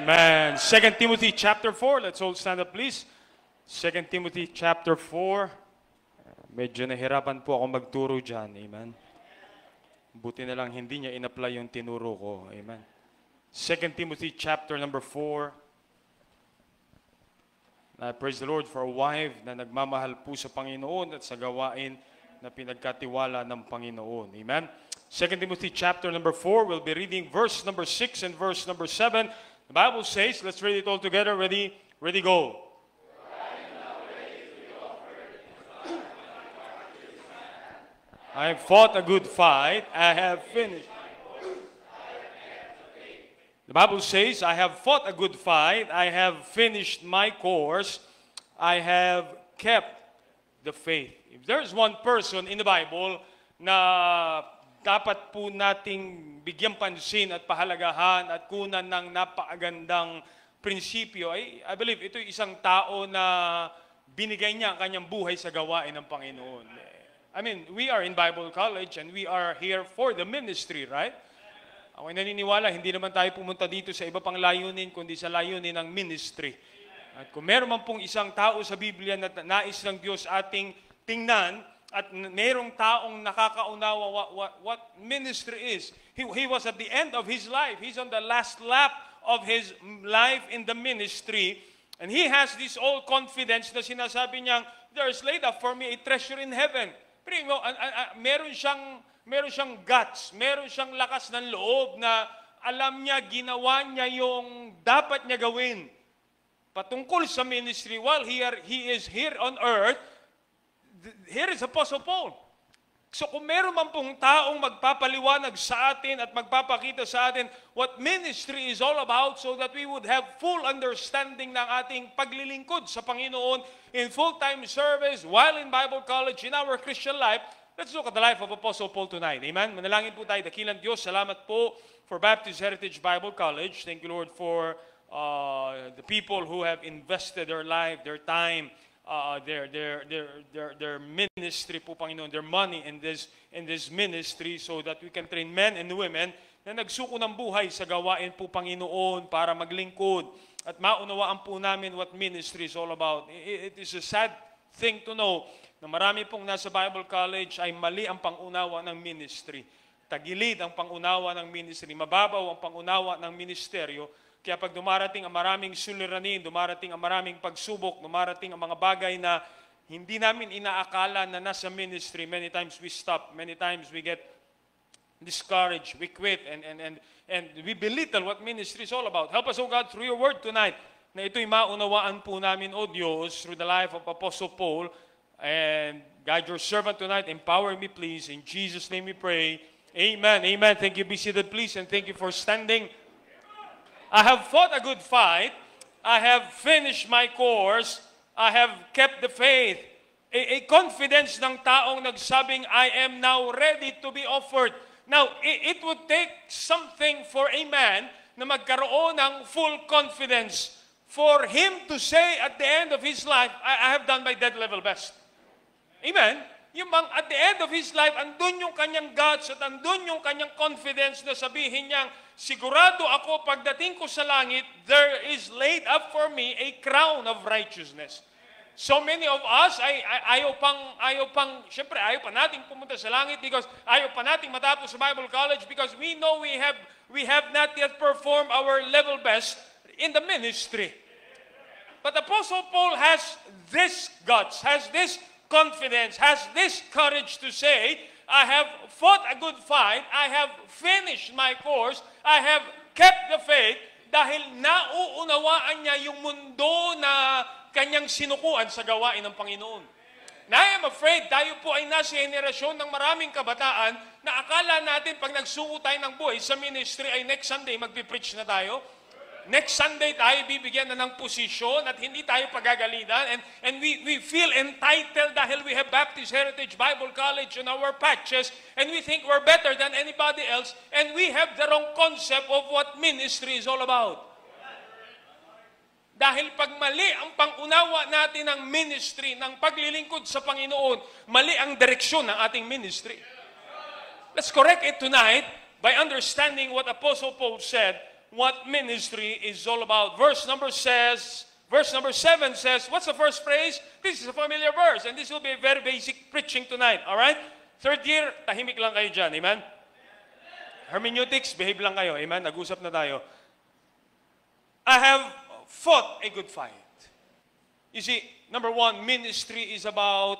Amen. 2 Timothy chapter 4. Let's all stand up, please. 2 Timothy chapter 4. Medyo nahirapan po ako magturo dyan. Amen. Buti na lang hindi niya in-apply yung tinuro ko. Amen. 2 Timothy chapter number 4. Praise the Lord for a wife na nagmamahal po sa Panginoon at sa gawain na pinagkatiwala ng Panginoon. Amen. 2 Timothy chapter number 4, we'll be reading verse number 6 and verse number 7. The Bible says, let's read it all together. Ready? Ready, go. I have fought a good fight. I have finished. The Bible says, I have fought a good fight. I have finished my course. I have kept the faith. If there's one person in the Bible na dapat po nating bigyan pansin at pahalagahan at kunan ng napakagandang prinsipyo, I believe ito isang tao na binigay niya ang kanyang buhay sa gawain ng Panginoon. I mean, we are in Bible College and we are here for the ministry, right? Ako ay naniniwala, hindi naman tayo pumunta dito sa iba pang layunin, kundi sa layunin ng ministry. At kung meron man pong isang tao sa Biblia na nais ng Diyos ating tingnan, at merong taong nakakaunawa what ministry is. He was at the end of his life. He's on the last lap of his life in the ministry. And he has this all confidence na sinasabi niyang, there is laid up for me a treasure in heaven. Pero meron siyang guts, meron siyang lakas ng loob na alam niya, ginawa niya yung dapat niya gawin. Patungkol sa ministry, while he is here on earth, here is Apostle Paul. So kung meron man pong taong magpapaliwanag sa atin at magpapakita sa atin what ministry is all about so that we would have full understanding ng ating paglilingkod sa Panginoon in full-time service, while in Bible college, in our Christian life, let's look at the life of Apostle Paul tonight. Amen? Manalangin po tayo, dakilang Diyos. Salamat po for Baptist Heritage Bible College. Thank you, Lord, for the people who have invested their life, their time, their ministry po, Panginoon, their money in this ministry so that we can train men and women na nagsuko ng buhay sa gawain po, Panginoon, para maglingkod at maunawaan po namin what ministry is all about. It is a sad thing to know na marami pong nasa Bible College ay mali ang pangunawa ng ministry. Tagilid ang pangunawa ng ministry, mababaw ang pangunawa ng ministeryo. Kaya pag dumarating ang maraming suliranin, dumarating ang maraming pagsubok, dumarating ang mga bagay na hindi namin inaakala na nasa ministry, many times we stop, many times we get discouraged, we quit, and we belittle what ministry is all about. Help us, O God, through your word tonight, na ito'y maunawaan po namin, O Diyos, through the life of Apostle Paul, and guide your servant tonight, empower me, please. In Jesus' name we pray. Amen. Amen. Thank you. Be seated, please, and thank you for standing. I have fought a good fight. I have finished my course. I have kept the faith. A confidence ng taong nagsabing, I am now ready to be offered. Now, it would take something for a man na magkaroon ng full confidence for him to say at the end of his life, I have done my dead level best. Amen? Yung bang at the end of his life, andun yung kanyang guts at andun yung kanyang confidence na sabihin niyang, sigurado ako pagdating ko sa langit, there is laid up for me a crown of righteousness. So many of us, ayaw pang, syempre ayaw pa nating pumunta sa langit because ayaw pa nating matapos sa Bible College because we know we have not yet performed our level best in the ministry. But Apostle Paul has this guts, has this confidence, has this courage to say, I have fought a good fight, I have finished my course, I have kept the faith, dahil nauunawaan niya yung mundo na kanyang sinukuan sa gawain ng Panginoon. And I am afraid tayo po ay nasa henerasyon ng maraming kabataan na akala natin pag nagsuko tayo ng buhay sa ministry ay next Sunday magpipreach na tayo. Next Sunday tayo bibigyan na ng posisyon at hindi tayo pagagalitan and we feel entitled dahil we have Baptist Heritage Bible College on our patches and we think we're better than anybody else and we have the wrong concept of what ministry is all about. Dahil pag mali ang pangunawa natin ng ministry, ng paglilingkod sa Panginoon, mali ang direksyon ng ating ministry. Let's correct it tonight by understanding what Apostle Paul said what ministry is all about. Verse number 7 says, what's the first phrase? This is a familiar verse, and this will be a very basic preaching tonight, all right? Third year, tahimik lang kayo dyan, amen? Hermeneutics, behave lang kayo, amen? Nag-usap na tayo. I have fought a good fight. You see, number one, ministry is about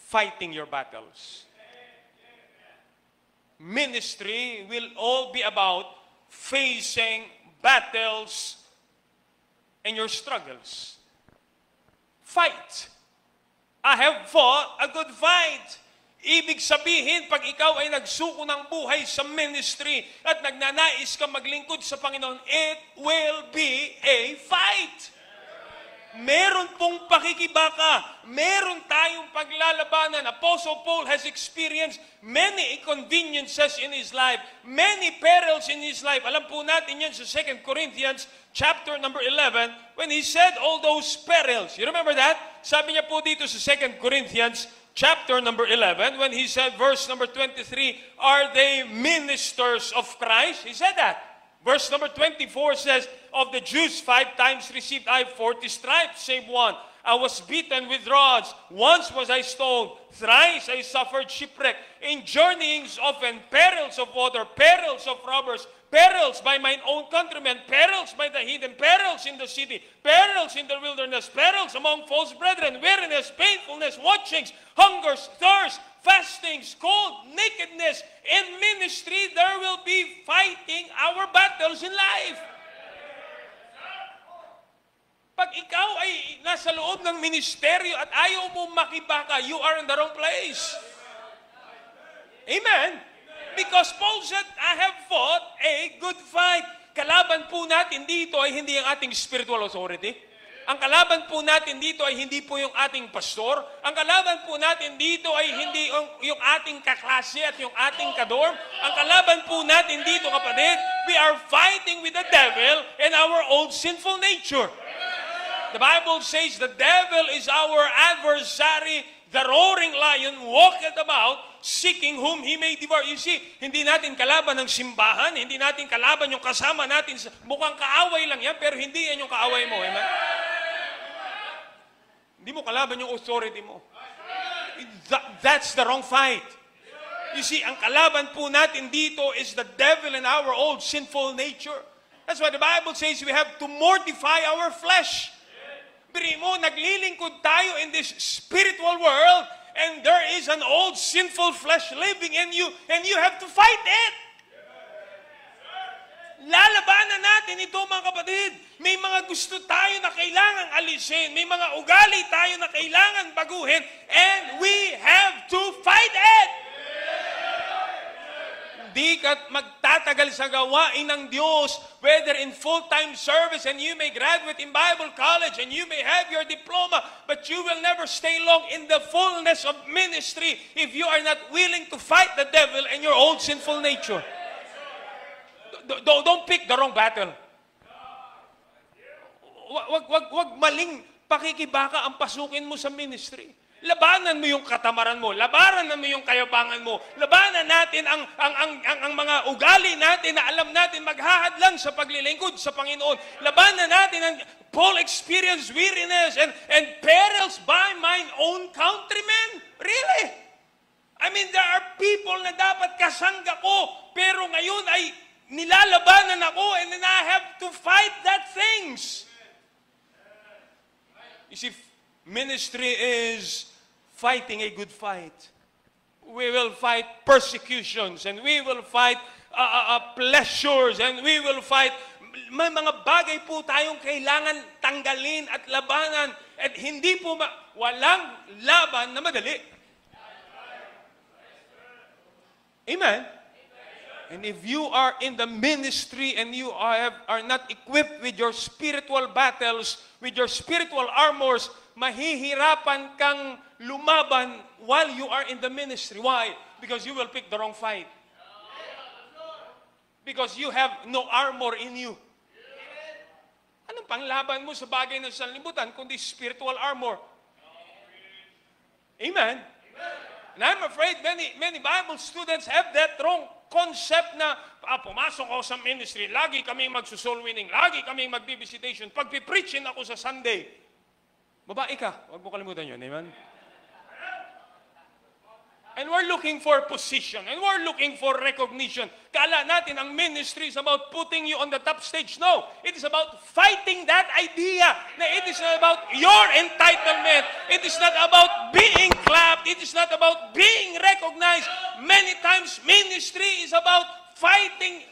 fighting your battles. Ministry will all be about facing battles and your struggles. Fight. I have fought a good fight. Ibig sabihin, pag ikaw ay nagsuko ng buhay sa ministry at nagnanais ka maglingkod sa Panginoon, it will be a fight. Meron pong pakikibaka. Meron tayong paglalabanan. Apostle Paul has experienced many inconveniences in his life, many perils in his life. Alam po natin yan sa 2 Corinthians chapter number 11 when he said all those perils. You remember that? Sabi niya po dito sa 2 Corinthians chapter number 11 when he said, verse number 23, are they ministers of Christ? He said that. Verse number 24 says, of the Jews 5 times received I 40 stripes, save one. I was beaten with rods. Once was I stoned. Thrice I suffered shipwreck. In journeyings often, perils of water, perils of robbers, perils by mine own countrymen, perils by the heathen, perils in the city, perils in the wilderness, perils among false brethren, weariness, painfulness, watchings, hungers, thirst, fastings, cold, nakedness. In ministry, there will be fighting our battles in life. Pag ikaw ay nasa loob ng ministeryo at ayaw mo makibaka, you are in the wrong place. Amen? Because Paul said, I have fought a good fight. Kalaban po natin dito ay hindi ang ating spiritual authority. Ang kalaban po natin dito ay hindi po yung ating pastor. Ang kalaban po natin dito ay hindi yung ating kaklase at yung ating kadorm. Ang kalaban po natin dito, kapatid, we are fighting with the devil and our old sinful nature. The Bible says the devil is our adversary, the roaring lion walketh about, seeking whom he may devour. You see, hindi natin kalaban ng simbahan, hindi natin kalaban yung kasama natin. Mukhang kaaway lang yan, pero hindi yan yung kaaway mo. Amen? Hindi mo kalaban yung authority mo. That's the wrong fight. You see, ang kalaban po natin dito is the devil and our old sinful nature. That's why the Bible says we have to mortify our flesh. Biri mo, naglilingkod tayo in this spiritual world and there is an old sinful flesh living in you and you have to fight it. Lalabanan natin ito, mga kapatid. May mga gusto tayo na kailangan alisin. May mga ugali tayo na kailangan baguhin and we have to fight it. Di ka magtatagal sa gawain ng Diyos, whether in full-time service and you may graduate in Bible college and you may have your diploma, but you will never stay long in the fullness of ministry if you are not willing to fight the devil and your old sinful nature. Don't pick the wrong battle. Wag maling pakikibaka ang pasukin mo sa ministry. Labanan mo yung katamaran mo, labanan mo yung kayabangan mo, labanan natin ang mga ugali natin na alam natin maghahadlang sa paglilingkod sa Panginoon. Labanan natin ang Paul experienced weariness and perils by mine own countrymen. Really? I mean, there are people na dapat kasangga ko, pero ngayon ay nilalabanan ako and then I have to fight that things. You see, ministry is fighting a good fight. We will fight persecutions and we will fight pleasures and we will fight. May mga bagay po tayong kailangan tanggalin at labanan at hindi po walang laban na madali. Amen? And if you are in the ministry and you are not equipped with your spiritual battles, with your spiritual armors, mahihirapan kang lumaban while you are in the ministry. Why? Because you will pick the wrong fight. Because you have no armor in you. Anong panglaban mo sa bagay ng sanlibutan kundi spiritual armor? Amen? And I'm afraid many Bible students have that wrong concept na pumasok ako sa ministry, lagi kaming magsusoul winning, lagi kaming mag-visitation, pagpipreachin ako sa Sunday. Babae ka, huwag mo kalimutan yun, amen? And we're looking for position, and we're looking for recognition. Kala natin ang ministry is about putting you on the top stage. No, it is about fighting that idea. Na it is not about your entitlement. It is not about being clapped. It is not about being recognized. Many times, ministry is about fighting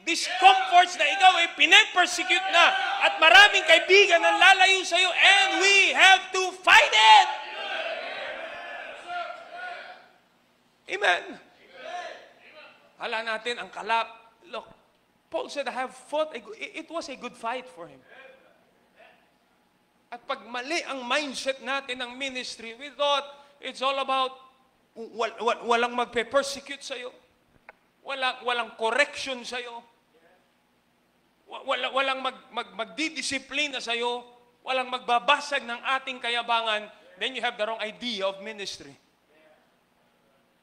discomforts na ikaw ay pinapersecute na at maraming kaibigan ang lalayo sa iyo, and we have to fight it. Amen. Hala natin ang kalap. Look, Paul said, I have fought. It was a good fight for him. At pag mali ang mindset natin ng ministry, we thought it's all about walang magpe-persecute sa'yo. Walang correction sa'yo. Walang magdidisiplina sa'yo. Walang magbabasag ng ating kayabangan. Then you have the wrong idea of ministry.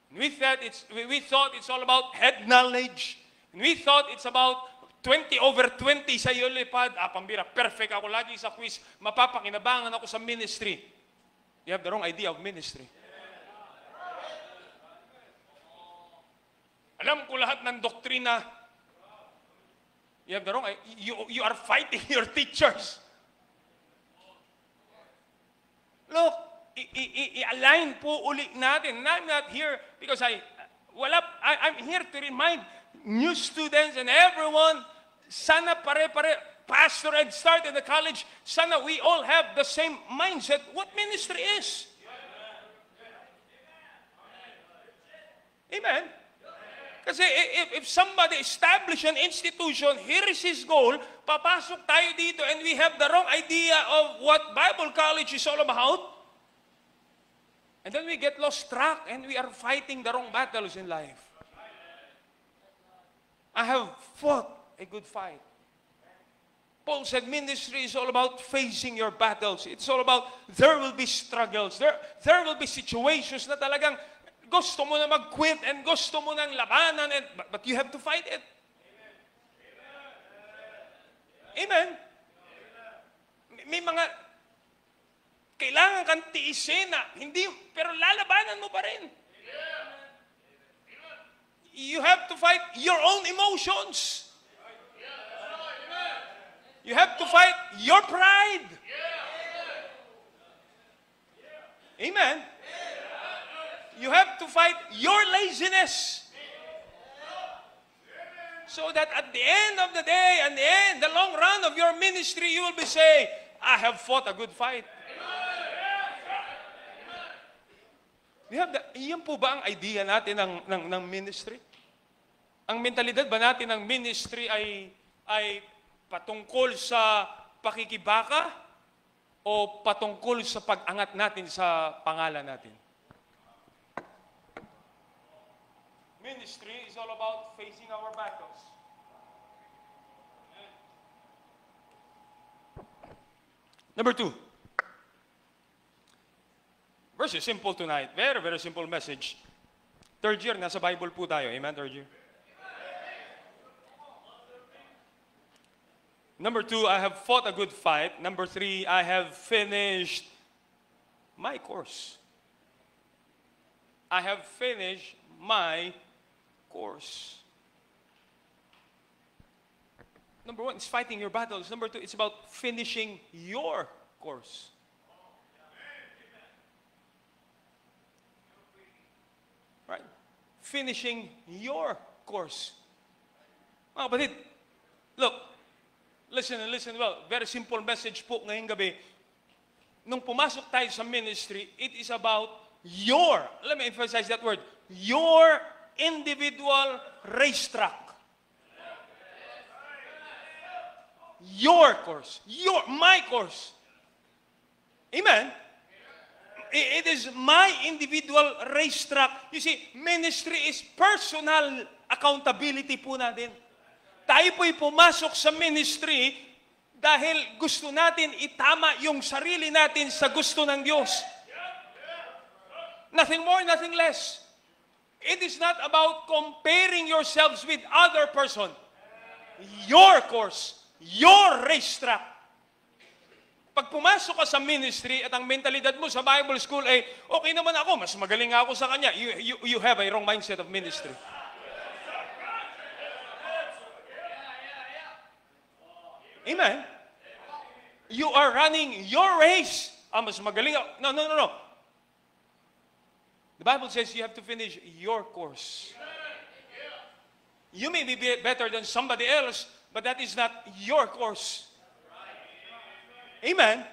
We thought it's all about head knowledge. We thought it's about 20/20 sa iyo lipad. Pambira, perfect ako lagi sa quiz. Mapapakinabangan ako sa ministry. You have the wrong idea of ministry. Alam ko lahat ng doktrina. You have the wrong idea. You are fighting your teachers. Look, i-align po uli natin. And I'm not here because I'm here to remind new students and everyone, sana pare-pare, Pastor Ed started the college, sana we all have the same mindset what ministry is. Amen? Kasi if somebody establish an institution, here is his goal, papasok tayo dito and we have the wrong idea of what Bible college is all about. And then we get lost track and we are fighting the wrong battles in life. I have fought a good fight. Paul said ministry is all about facing your battles. It's all about there will be struggles. There will be situations na talagang gusto mo na mag-quit and gusto mo nang labanan, but you have to fight it. Amen. May mga kailangan kang tiisin na, hindi, pero lalabanan mo pa rin. You have to fight your own emotions. You have to fight your pride. Amen. You have to fight your laziness. So that at the end of the day, and the long run of your ministry, you will be saying, I have fought a good fight. Iyan po ba ang idea natin ng ministry? Ang mentalidad ba natin ng ministry ay patungkol sa pakikibaka o patungkol sa pag-angat natin sa pangalan natin? Ministry is all about facing our battles. Number 2. Very simple tonight. Very, very simple message. Third year, nasa Bible po tayo. Amen, third year. Number 2, I have fought a good fight. Number 3, I have finished my course. I have finished my course. Number 1 is fighting your battles. Number 2, it's about finishing your course. Right? Finishing your course. Mga kapatid, look, listen and listen well. Very simple message po ngayong gabi. Nung pumasok tayo sa ministry, it is about your, let me emphasize that word, your individual racetrack. Your course. My course. Amen? It is my individual racetrack. You see, ministry is personal accountability po natin. Tayo po'y pumasok sa ministry dahil gusto natin itama yung sarili natin sa gusto ng Diyos. Nothing more, nothing less. It is not about comparing yourselves with other person. Your course, your racetrack. Pag pumasok ka sa ministry at ang mentalidad mo sa Bible school ay, okay naman ako, mas magaling ako sa kanya. You have a wrong mindset of ministry. Amen? You are running your race. Mas magaling ako. No. The Bible says you have to finish your course. You may be better than somebody else, but that is not your course. Amen?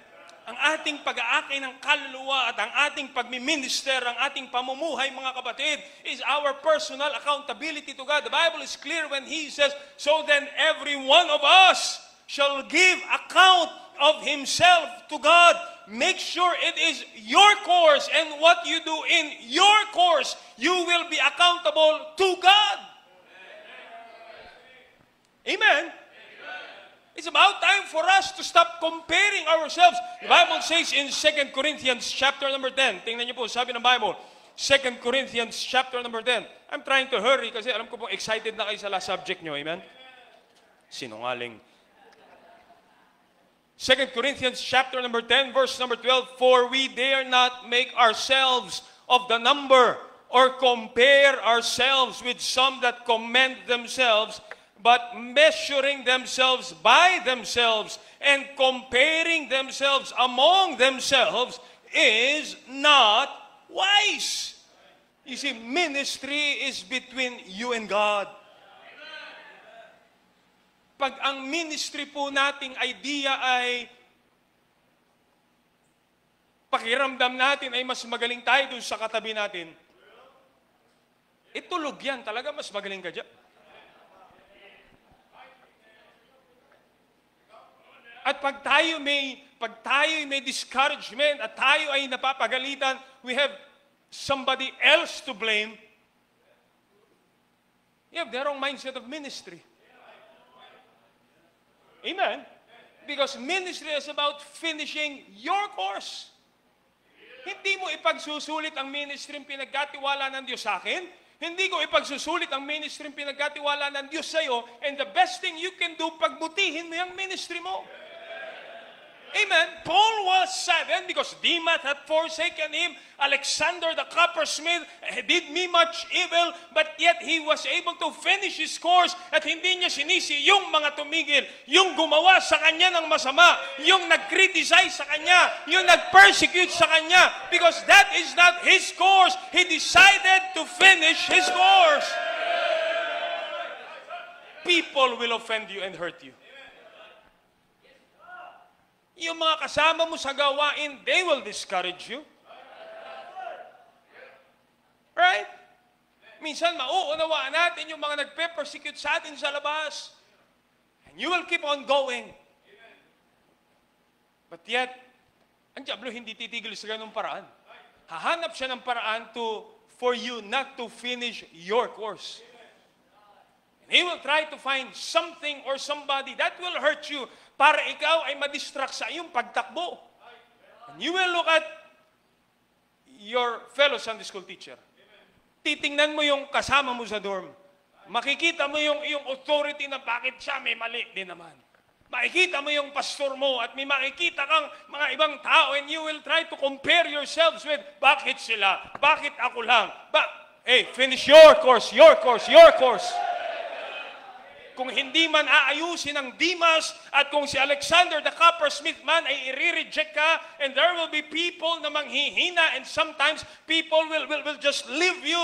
Ang ating pag-aakay ng kaluluwa at ang ating pagmiminister, ang ating pamumuhay, mga kapatid, is our personal accountability to God. The Bible is clear when He says, so then every one of us shall give account of himself to God. Make sure it is your course, and what you do in your course, you will be accountable to God. Amen? It's about time for us to stop comparing ourselves. The Bible says in 2 Corinthians chapter number 10, tingnan niyo po, sabi ng Bible, 2 Corinthians chapter number 10. I'm trying to hurry kasi alam ko po excited na kayo sa last subject niyo. Amen? Sinungaling. 2 Corinthians chapter number 10, verse number 12, for we dare not make ourselves of the number or compare ourselves with some that commend themselves, but measuring themselves by themselves and comparing themselves among themselves is not wise. You see, ministry is between you and God. Pag ang ministry po nating idea ay pakiramdam natin ay mas magaling tayo dun sa katabi natin, itulog yan. Talaga mas magaling ka dyan. At pag tayo may discouragement at tayo ay napapagalitan, we have somebody else to blame. You have the wrong mindset of ministry. Amen? Because ministry is about finishing your course. Hindi mo ipagsusulit ang ministry pinagkatiwala ng Diyos sa akin. Hindi ko ipagsusulit ang ministry pinagkatiwala ng Diyos sa iyo. And the best thing you can do, pagbutihin mo yung ministry mo. Amen. Paul was saddened because Demas had forsaken him. Alexander the coppersmith did me much evil, but yet he was able to finish his course at hindi niya sinisi yung mga tumigil, yung gumawa sa kanya ng masama, yung nag-criticize sa kanya, yung nag-persecute sa kanya, because that is not his course. He decided to finish his course. People will offend you and hurt you. Yung mga kasama mo sa gawain, they will discourage you. Right? Minsan, mauunawaan natin yung mga nagpe-persecute sa atin sa labas. And you will keep on going. But yet, ang diablo hindi titigil sa ganung paraan. Hahanap siya ng paraan for you not to finish your course. And he will try to find something or somebody that will hurt you para ikaw ay madistract sa iyong pagtakbo. And you will look at your fellow Sunday school teacher. Titingnan mo yung kasama mo sa dorm. Makikita mo yung authority na bakit siya may mali din naman. Makikita mo yung pastor mo at may makikita kang mga ibang tao and you will try to compare yourselves with bakit sila, bakit ako lang. Hey, finish your course, your course, your course. Kung hindi man aayusin ng Demas at kung si Alexander the coppersmith man ay i-reject ka, and there will be people na manghihina and sometimes people will just leave you.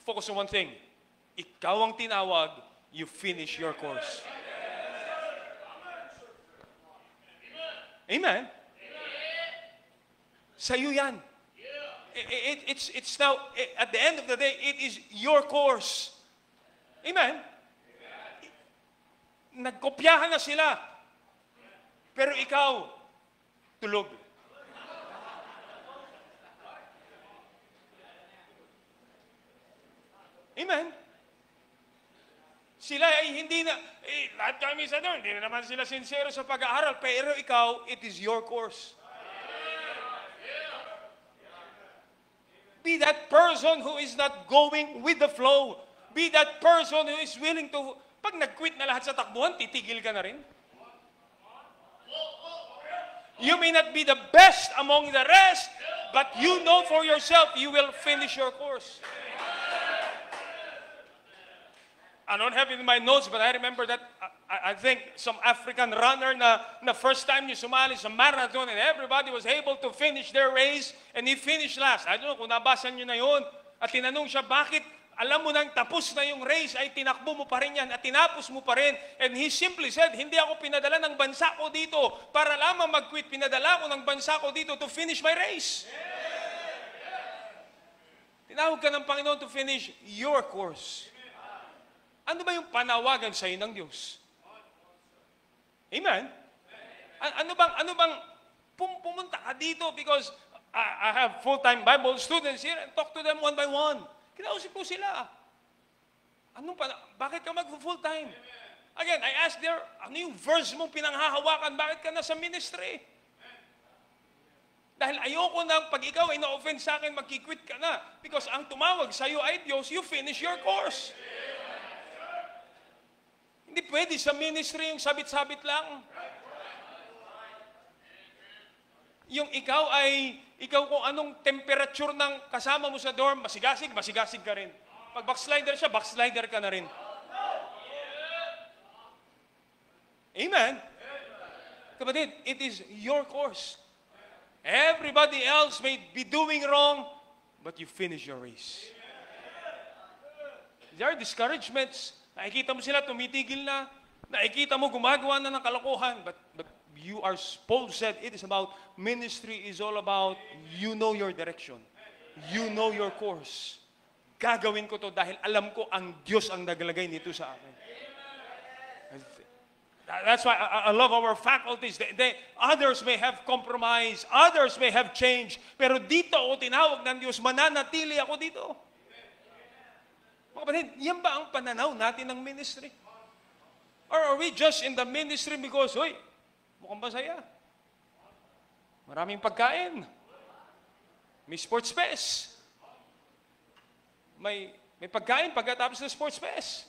Focus on one thing. Ikaw ang tinawag, you finish your course. Amen? Sa'yo yan. It's now, at the end of the day, it is your course. Amen? Nagkopyahan na sila. Pero ikaw, tulog. Amen? Sila ay hindi na, lahat kami sa doon, hindi na naman sila sincero sa pag-aaral, pero ikaw, it is your course. Be Be that person who is not going with the flow. Be that person who is willing to, pag nag-quit na lahat sa takbuhan, titigil ka na rin. You may not be the best among the rest, but you know for yourself, you will finish your course. I don't have it in my notes, but I remember that I think some African runner na first time niya sumali sa marathon and everybody was able to finish their race and he finished last. I don't know kung nabasa niyo na yun. At tinanong siya, bakit alam mo nang tapos na yung race ay tinakbo mo pa rin yan at tinapos mo pa rin? And he simply said, hindi ako pinadala ng bansa ko dito para lamang mag-quit. Pinadala ko ng bansa ko dito to finish my race. Tinawag ka ng Panginoon to finish your course. Ano ba yung panawagan sa iyo ng Diyos? Amen? Ano bang pumunta ka dito because I have full-time Bible students here and talk to them one by one. Kinausap ko sila. Bakit ka mag-full-time? Again, I asked there, ano yung verse mong pinanghahawakan? Bakit ka nasa ministry? Dahil ayoko na pag ikaw ay na-offend sa akin, magkikwit ka na. Because ang tumawag sa iyo ay Diyos, you finish your course. Hindi pwede sa ministry yung sabit-sabit lang. Yung ikaw kung anong temperature ng kasama mo sa dorm, masigasig ka rin. Pag backslider siya, backslider ka na rin. Amen? Kapatid, it is your course. Everybody else may be doing wrong, but you finish your race. There are discouragements. Nakikita mo sila, tumitigil na. Nakikita mo, gumagawa na ng kalokohan. But Paul said, it is about, ministry is all about, you know your direction. You know your course. Gagawin ko to dahil alam ko ang Diyos ang naglagay nito sa akin. That's why I love our faculties. Others may have compromised. Others may have changed. Pero dito ako tinawag ng Diyos, mananatili ako dito. Mga kapatid, yan ba ang pananaw natin ng ministry? Or are we just in the ministry because, hoy, mukhang masaya. Maraming pagkain. May sports fest. May pagkain pagkatapos ng sports fest.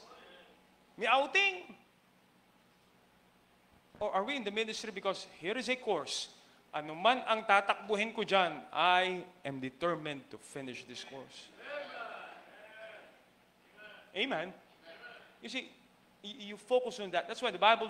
May outing. Or are we in the ministry because here is a course. Ano man ang tatakbuhin ko dyan, I am determined to finish this course. Amen. You see, you focus on that. That's why the Bible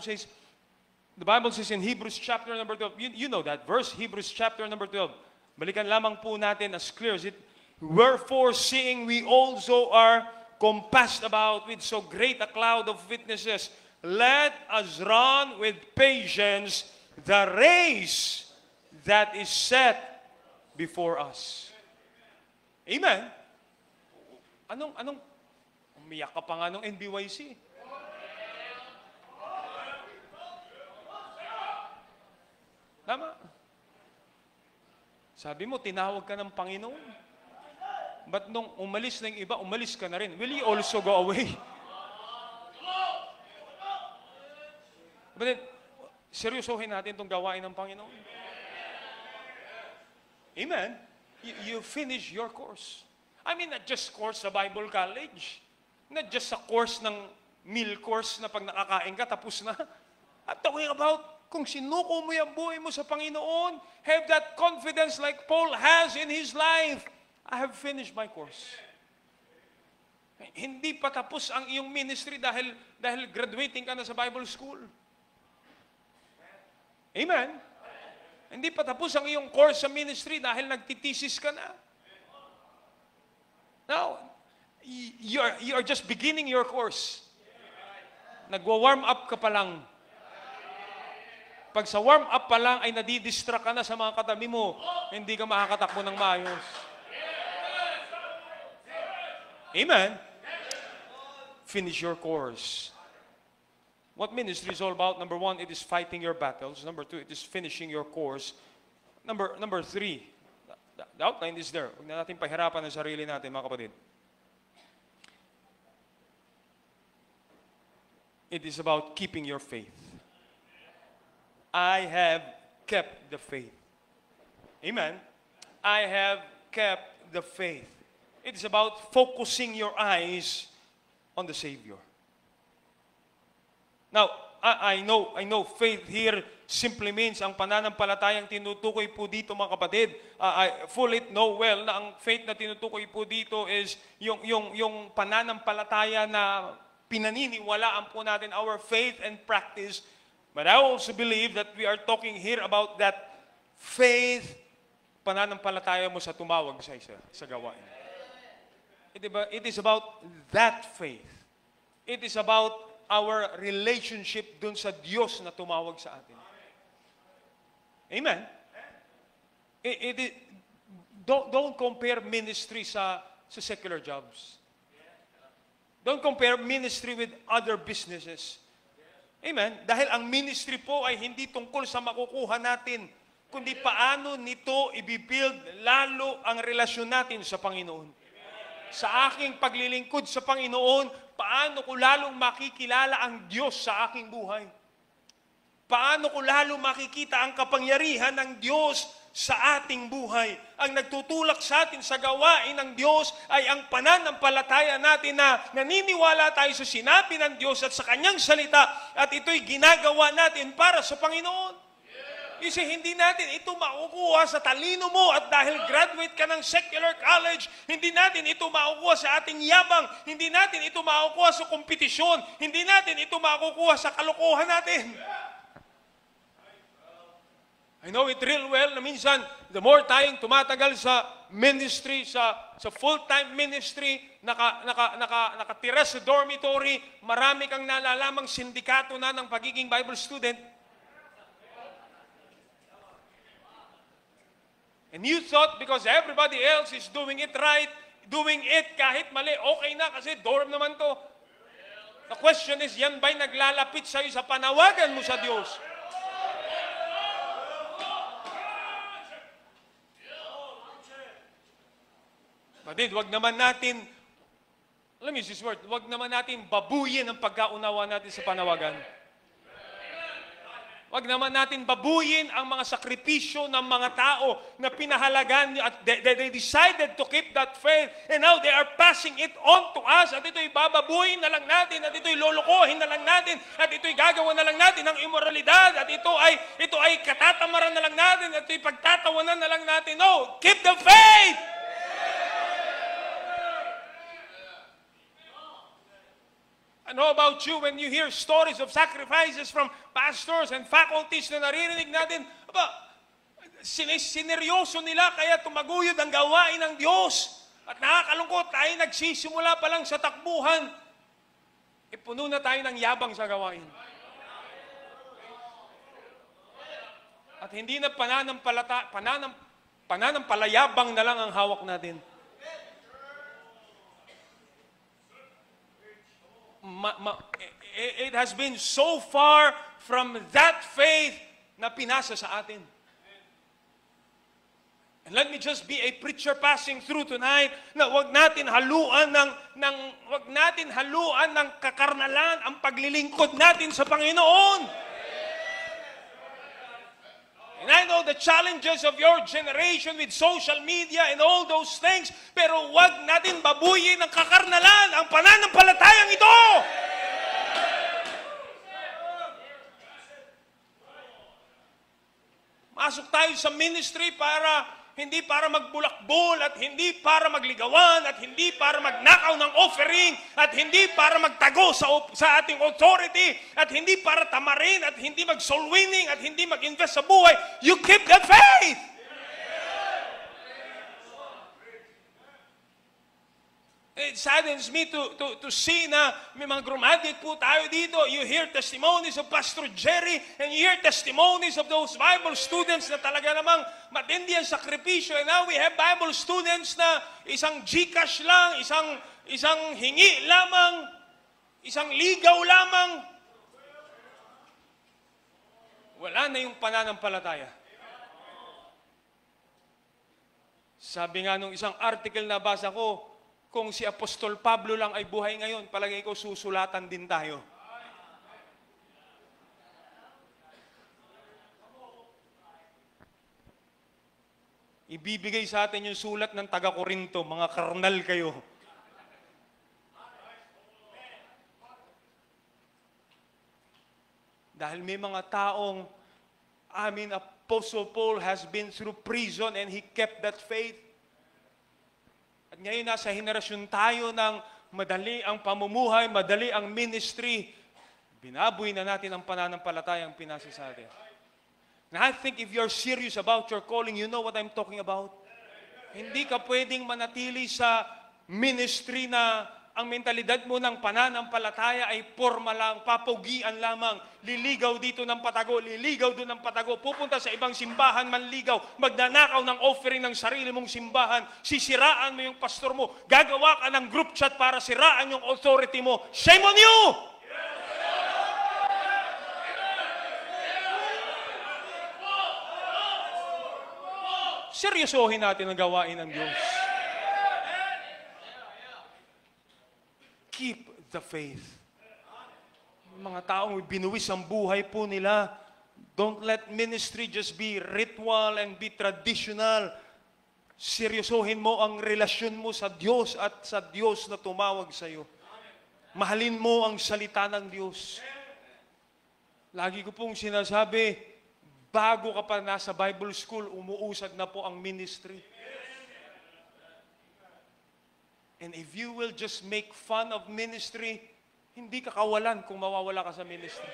says in Hebrews chapter number 12, you know that verse, Hebrews chapter number 12. Balikan lamang po natin as clear as it. Wherefore, seeing we also are compassed about with so great a cloud of witnesses, let us run with patience the race that is set before us. Amen. Umiyak ka pa nga nung NBYC. Tama. Sabi mo, tinawag ka ng Panginoon. But nung umalis na yung iba, umalis ka na rin. Will you also go away? But seryosohin natin itong gawain ng Panginoon. Amen? You finish your course. I mean, not just course sa Bible College. Not just sa course ng meal course na pag nakakain ka, tapos na. I'm talking about kung sinuko mo yung buhay mo sa Panginoon, have that confidence like Paul has in his life. I have finished my course. Hindi pa tapos ang iyong ministry dahil graduating ka na sa Bible school. Amen? Hindi pa tapos ang iyong course sa ministry dahil nagtitesis ka na. Now, you are just beginning your course. Nagwa-warm up ka pa lang. Pag sa warm up pa lang ay nadidistract ka na sa mga katabi mo, hindi ka makakatakbo ng maayos. Amen? Finish your course. What ministry is all about? Number 1, it is fighting your battles. Number 2, it is finishing your course. Number 3, the outline is there. Huwag na natin pahirapan ang sarili natin, mga kapatid. It is about keeping your faith. I have kept the faith. Amen? I have kept the faith. It is about focusing your eyes on the Savior. Now, I know faith here simply means ang pananampalatayang tinutukoy po dito, mga kapatid. I fully know well na ang faith na tinutukoy po dito is yung pananampalataya na pinaniniwalaan po natin, our faith and practice. But I also believe that we are talking here about that faith, pananampalataya mo sa tumawag sa isa, sa gawain. It is about that faith. It is about our relationship dun sa Diyos na tumawag sa atin. Amen? Don't compare ministry sa secular jobs. Don't compare ministry with other businesses. Amen? Dahil ang ministry po ay hindi tungkol sa makukuha natin, kundi paano nito ibibuild lalo ang relasyon natin sa Panginoon. Sa aking paglilingkod sa Panginoon, paano ko lalong makikilala ang Diyos sa aking buhay? Paano ko lalong makikita ang kapangyarihan ng Diyos sa ating buhay? Ang nagtutulak sa atin sa gawain ng Diyos ay ang pananampalataya natin na naniniwala tayo sa sinabi ng Diyos at sa Kanyang salita at ito'y ginagawa natin para sa Panginoon. Kasi hindi natin ito makukuha sa talino mo at dahil graduate ka ng secular college, hindi natin ito makukuha sa ating yabang, hindi natin ito makukuha sa kompetisyon, hindi natin ito makukuha sa kalokohan natin. I know it real well na minsan, the more tayong tumatagal sa ministry, sa full-time ministry, nakatira sa dormitory, marami kang nalalamang sindikato na ng pagiging Bible student. And you thought because everybody else is doing it right, doing it kahit mali, okay na kasi dorm naman to. The question is, yan ba'y naglalapit sa'yo sa panawagan mo sa Diyos? Kapatid, wag naman natin, let me use this word, wag naman natin babuyin ang pagkaunawa natin sa panawagan. Wag naman natin babuyin ang mga sakripisyo ng mga tao na pinahalagan at they decided to keep that faith and now they are passing it on to us at ito'y bababuyin na lang natin at ito'y lolokohin na lang natin at ito'y gagawa na lang natin ng immoralidad at ito ay katatamaran na lang natin at ito'y pagtatawanan na lang natin. No! Keep the faith! And how about you when you hear stories of sacrifices from pastors and faculties na naririnig natin? Aba, sineryoso nila kaya tumaguyod ang gawain ng Diyos. At nakakalungkot, tayo nagsisimula pa lang sa takbuhan. Puno na tayo ng yabang sa gawain. At hindi na pananampalayabang na lang ang hawak natin. It has been so far from that faith na pinasa sa atin. And let me just be a preacher passing through tonight na wag natin haluan ng kakarnalan ang paglilingkod natin sa Panginoon. And I know the challenges of your generation with social media and all those things, pero wag natin babuyin ang kakarnalan, ang pananampalatayang ito. Masok tayo sa ministry hindi para magbulakbol at hindi para magligawan at hindi para magnakaw ng offering at hindi para magtago sa ating authority at hindi para tamarin at hindi mag-soul winning at hindi mag-invest sa buhay. You keep the faith! It saddens me to see na may mga graduate po tayo dito. You hear testimonies of Pastor Jerry and you hear testimonies of those Bible students na talaga namang matindi ang sakripisyo. And now we have Bible students na isang GCash lang, isang hingi lamang, isang ligaw lamang. Wala na yung pananampalataya. Sabi nga nung isang article na basa ko, kung si Apostol Pablo lang ay buhay ngayon, palagay ko susulatan din tayo. ibibigay sa atin yung sulat ng taga-Korinto, mga karnal kayo. Dahil may mga taong, Apostle Paul has been through prison and he kept that faith. At ngayon nasa henerasyon tayo ng madali ang pamumuhay, madali ang ministry. Binabuhay na natin ang pananampalatayang pinasa sa atin. And I think if you're serious about your calling, you know what I'm talking about. Hindi ka pwedeng manatili sa ministry na ang mentalidad mo ng pananampalataya ay forma lang, papugian lamang, liligaw dito ng patago, liligaw doon ng patago, pupunta sa ibang simbahan, manligaw, magnanakaw ng offering ng sarili mong simbahan, sisiraan mo yung pastor mo, gagawa ka ng group chat para siraan yung authority mo. Shame on you! Seryosohin natin ang gawain ng Diyos. Keep the faith. Mga taong binuwis ang buhay po nila. Don't let ministry just be ritual and be traditional. Seryosohin mo ang relasyon mo sa Diyos at sa Diyos na tumawag sa iyo. Mahalin mo ang salita ng Diyos. Lagi ko pong sinasabi, bago ka pa nasa Bible school, umuusad na po ang ministry. And if you will just make fun of ministry, hindi ka kawalan kung mawawala ka sa ministry.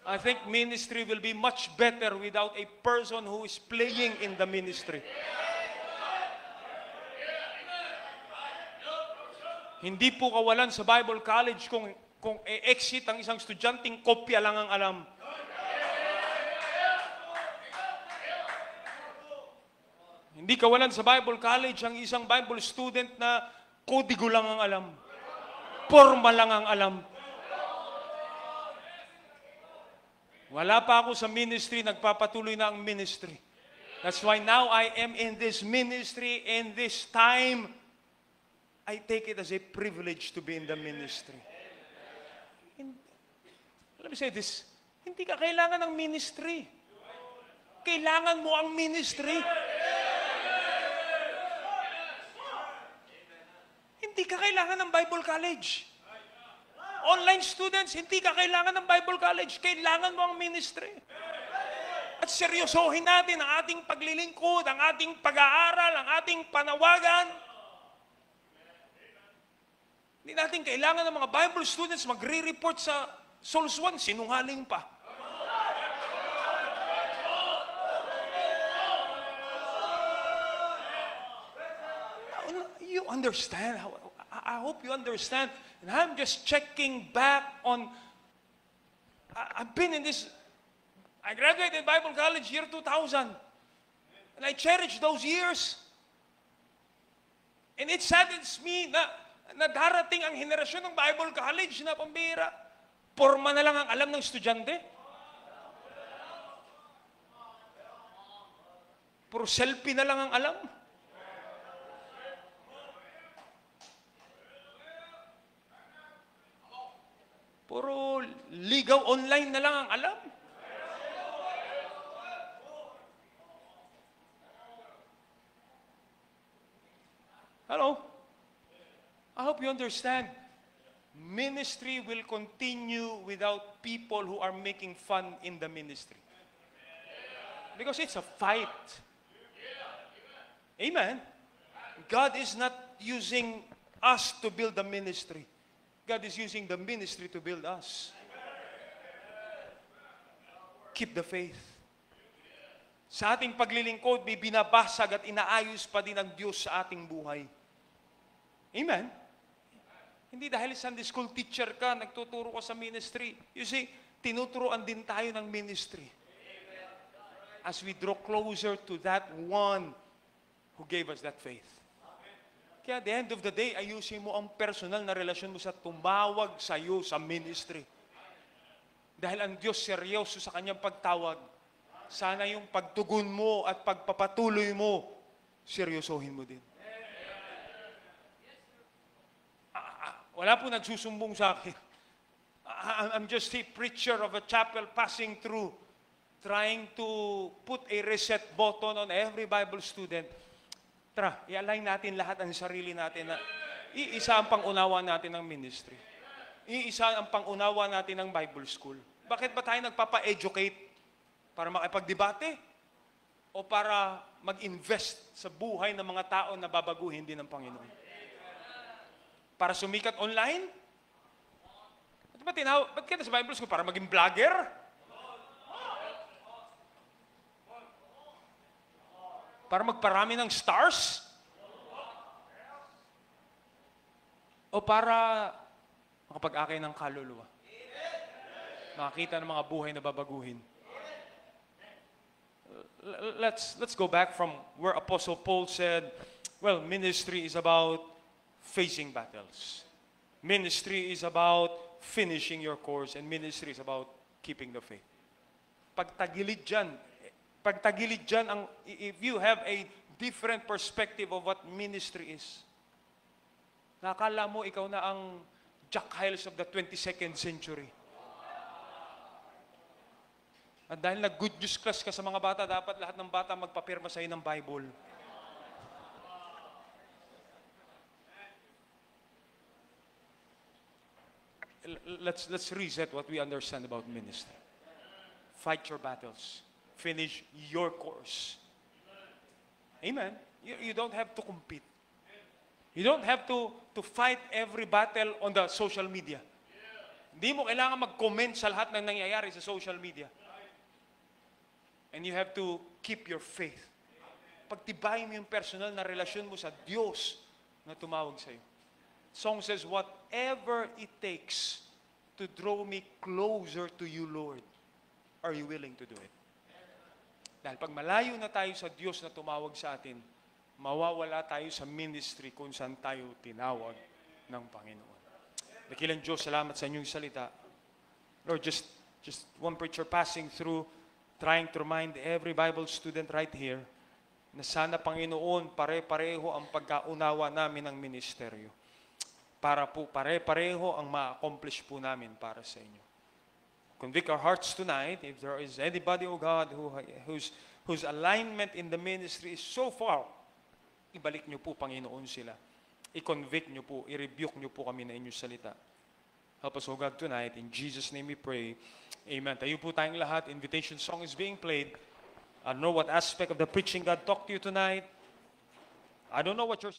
I think ministry will be much better without a person who is playing in the ministry. Hindi po kawalan sa Bible College kung e-exit ang isang estudyanteng kopya lang ang alam. Hindi kawalan sa Bible College ang isang Bible student na kodigo lang ang alam. Forma lang ang alam. Wala pa ako sa ministry, nagpapatuloy na ang ministry. That's why now I am in this ministry, in this time, I take it as a privilege to be in the ministry. Let me say this, hindi ka kailangan ng ministry. Kailangan mo ang ministry. Hindi ka kailangan ng Bible College. Online students, hindi ka kailangan ng Bible College. Kailangan mo ang ministry. At seryosohin natin ang ating paglilingkod, ang ating pag-aaral, ang ating panawagan. Hindi natin kailangan ng mga Bible students magre-report sa Souls 1, sinungaling pa. You understand? I hope you understand. And I'm just checking back on, I've been in this, I graduated Bible College year 2000. And I cherish those years. And it saddens me na darating ang henerasyon ng Bible College na pambira. Porma na lang ang alam ng estudyante. Puro selfie na lang ang alam. Puro ligaw online na lang ang alam. Hello? I hope you understand. Ministry will continue without people who are making fun in the ministry. Because it's a fight. Amen? God is not using us to build the ministry. God is using the ministry to build us. Keep the faith. Sa ating paglilingkod, may binabasag at inaayos pa din ang Diyos sa ating buhay. Amen? Hindi dahil Sunday school teacher ka, nagtuturo ka sa ministry. You see, tinuturoan din tayo ng ministry. As we draw closer to that one who gave us that faith. Kaya at the end of the day, ayusin mo ang personal na relasyon mo sa tumawag sa iyo sa ministry. Dahil ang Diyos seryoso sa kanyang pagtawag. Sana yung pagtugon mo at pagpapatuloy mo, seryosohin mo din. Wala po nagsusumbong sa akin. I'm just a preacher of a chapel passing through. trying to put a reset button on every Bible student. Tara, i-align natin lahat ang sarili natin na iisa ang pangunawa natin ng ministry. Iisa ang pangunawa natin ng Bible school. Bakit ba tayo nagpapa-educate? Para makipagdebate? O para mag-invest sa buhay ng mga tao na babaguhin din ng Panginoon? Para sumikat online? Ba't kita sa Bible school? Para maging vlogger? Para magparami ng stars? O para makapag-akay ng kaluluwa? Makakita ng mga buhay na babaguhin? Let's go back from where Apostle Paul said, well, ministry is about facing battles. Ministry is about finishing your course, and ministry is about keeping the faith. Pagtagilid dyan, if you have a different perspective of what ministry is, nakakala mo ikaw na ang Jack Hyles of the 22nd century. At dahil nag-good news class ka sa mga bata, dapat lahat ng bata magpapirma sa'yo ng Bible. Let's reset what we understand about ministry. Fight your battles. Finish your course. Amen. You don't have to compete. You don't have to fight every battle on the social media. Hindi mo kailangan mag-comment sa lahat ng nangyayari sa social media. And you have to keep your faith. Pagtibayin mo yung personal na relasyon mo sa Diyos na tumawag sa'yo. Song says, whatever it takes to draw me closer to you, Lord, are you willing to do it? Dahil pag malayo na tayo sa Diyos na tumawag sa atin, mawawala tayo sa ministry kung saan tayo tinawag ng Panginoon. Dakilang Diyos, salamat sa inyong salita. Lord, just one preacher passing through, trying to remind every Bible student right here na sana, Panginoon, pare-pareho ang pagkaunawa namin ng ministeryo. Para po pare-pareho ang ma-accomplish po namin para sa inyo. Convict our hearts tonight. If there is anybody, O God, whose alignment in the ministry is so far, ibalik niyo po, Panginoon, sila. I-convict niyo po, i-rebuke niyo po kami na inyong salita. Help us, O God, tonight. In Jesus' name we pray. Amen. Tayo po tayong lahat. Invitation song is being played. I don't know what aspect of the preaching God talked to you tonight. I don't know what you're...